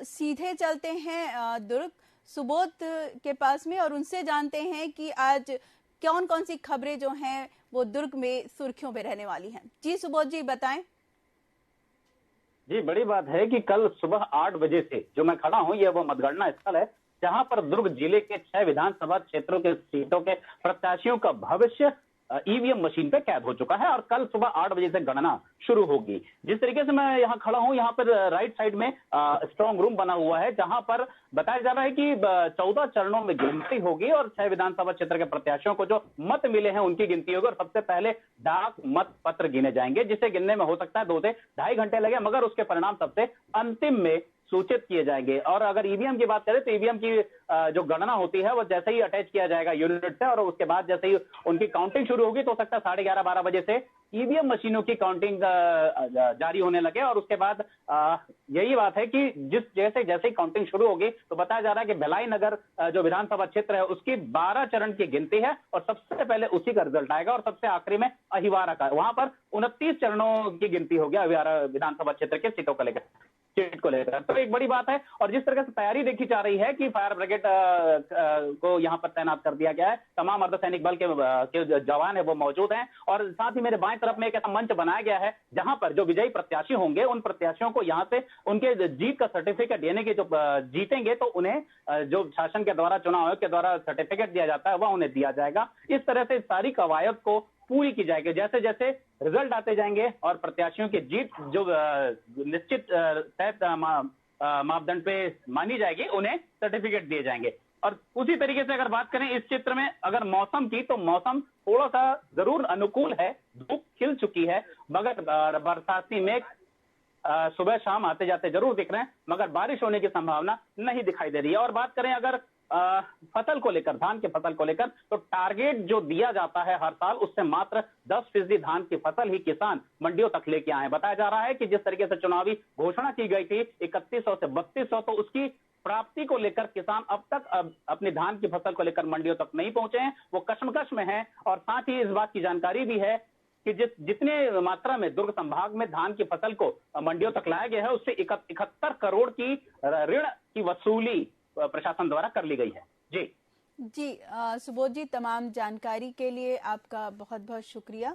सीधे चलते हैं दुर्ग सुबोध के पास में और उनसे जानते हैं कि आज कौन कौन सी खबरें जो हैं वो दुर्ग में सुर्खियों पे रहने वाली हैं। जी सुबोध जी बताएं। जी, बड़ी बात है कि कल सुबह 8 बजे से जो मैं खड़ा हूं, यह वो मतगणना स्थल है जहां पर दुर्ग जिले के 6 विधानसभा क्षेत्रों के सीटों के प्रत्याशियों का भविष्य ईवीएम मशीन पे कैद हो चुका है और कल सुबह 8 बजे से गणना शुरू होगी। जिस तरीके से मैं यहाँ खड़ा हूँ, यहाँ पर राइट साइड में स्ट्रांग रूम बना हुआ है जहां पर बताया जा रहा है कि 14 चरणों में गिनती होगी और 6 विधानसभा क्षेत्र के प्रत्याशियों को जो मत मिले हैं उनकी गिनती होगी और सबसे पहले डाक मत पत्र गिने जाएंगे, जिसे गिनने में हो सकता है 2 से ढाई घंटे लगे, मगर उसके परिणाम सबसे अंतिम में सूचित किए जाएंगे। और अगर ईवीएम की बात करें तो ईवीएम की जो गणना होती है वो जैसे ही अटैच किया जाएगा यूनिट से और उसके बाद जैसे ही उनकी काउंटिंग शुरू होगी तो हो सकता है 11:30-12 बजे से ईवीएम मशीनों की काउंटिंग जारी होने लगे। और उसके बाद यही बात है कि जैसे ही काउंटिंग शुरू होगी तो बताया जा रहा है कि भिलाई नगर जो विधानसभा क्षेत्र है उसकी 12 चरण की गिनती है और सबसे पहले उसी का रिजल्ट आएगा और सबसे आखिरी में अहिवारा का, वहां पर 29 चरणों की गिनती होगी अहिवारा विधानसभा क्षेत्र के सीटों को लेकर, सीट को लेकर। तो एक बड़ी बात है और जिस तरह से तैयारी देखी जा रही है कि फायर ब्रिगेड को यहां पर तैनात कर दिया गया है, तमाम अर्धसैनिक बल के जवान है वो मौजूद हैं और साथ ही मेरे बाएं तरफ में एक ऐसा मंच बनाया गया है जहां पर जो विजयी प्रत्याशी होंगे उन प्रत्याशियों को यहां से उनके जीत का सर्टिफिकेट यानी कि जो जीतेंगे तो उन्हें जो शासन के द्वारा, चुनाव आयोग के द्वारा सर्टिफिकेट दिया जाता है वह उन्हें दिया जाएगा। इस तरह से सारी कवायद को पूरी की जाएगी। जैसे जैसे रिजल्ट आते जाएंगे और प्रत्याशियों की जीत जो निश्चित तय मापदंड पे मानी जाएगी, उन्हें सर्टिफिकेट दिए जाएंगे। और उसी तरीके से अगर बात करें इस चित्र में अगर मौसम की, तो मौसम थोड़ा सा जरूर अनुकूल है, धूप खिल चुकी है, मगर बरसाती मेघ सुबह शाम आते जाते जरूर दिख रहे हैं, मगर बारिश होने की संभावना नहीं दिखाई दे रही है। और बात करें अगर फसल को लेकर, धान की फसल को लेकर, तो टारगेट जो दिया जाता है हर साल उससे मात्र 10% धान की फसल ही किसान मंडियों तक लेके आए। बताया जा रहा है कि जिस तरीके से चुनावी घोषणा की गई थी 3100 से 3200, तो उसकी प्राप्ति को लेकर किसान अब तक अपनी धान की फसल को लेकर मंडियों तक नहीं पहुंचे हैं, वो कश्मकश में है। और साथ ही इस बात की जानकारी भी है कि जितने मात्रा में दुर्ग संभाग में धान की फसल को मंडियों तक लाया गया है उससे 71 करोड़ की ऋण की वसूली प्रशासन द्वारा कर ली गई है। जी सुबोध जी, तमाम जानकारी के लिए आपका बहुत बहुत शुक्रिया।